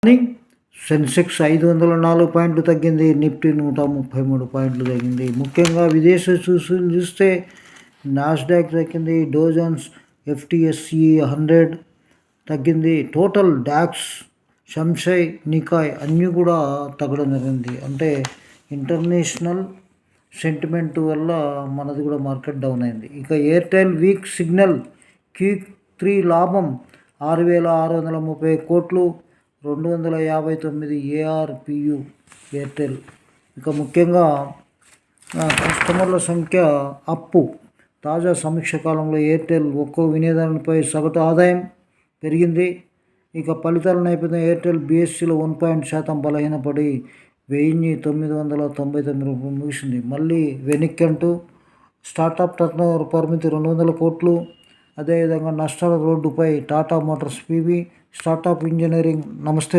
కానీ సెన్సెక్స్ 504 పాయింట్లు తగ్గింది. నిఫ్టీ 133 పాయింట్లు తగ్గింది. ముఖ్యంగా విదేశీ సూచీలు చూస్తే నాస్డాక్ తగ్గింది. డౌ జోన్స్ FTSE 100 తగ్గింది. టోటల్ డాక్స్, షంఘై, నికాయ్ అన్నీ కూడా తగ్గడం జరిగింది. అంటే ఇంటర్నేషనల్ సెంటిమెంట్ వల్ల మనది కూడా మార్కెట్ డౌన్ అయింది. ఇక ఎయిర్టెల్ వీక్ సిగ్నల్ Q3 లాభం 6,630 కోట్లు, 259 ARPU ఎయిర్టెల్. ఇక ముఖ్యంగా కస్టమర్ల సంఖ్య అప్పు. తాజా సమీక్ష కాలంలో ఎయిర్టెల్ ఒక్కో వినియోగదారునిపై సగటు ఆదాయం పెరిగింది. ఇక ఫలితాల నేపథ్యంలో ఎయిర్టెల్ BSEలో 1% బలహీనపడి 1,999 రూపాయలు ముగిసింది. మళ్ళీ వెనక్కంటూ స్టార్టప్ టర్నోవర్ పరిమితి 200 కోట్లు. అదేవిధంగా నష్టాల రోడ్డుపై Tata Motors PB. Startup engineering. నమస్తే.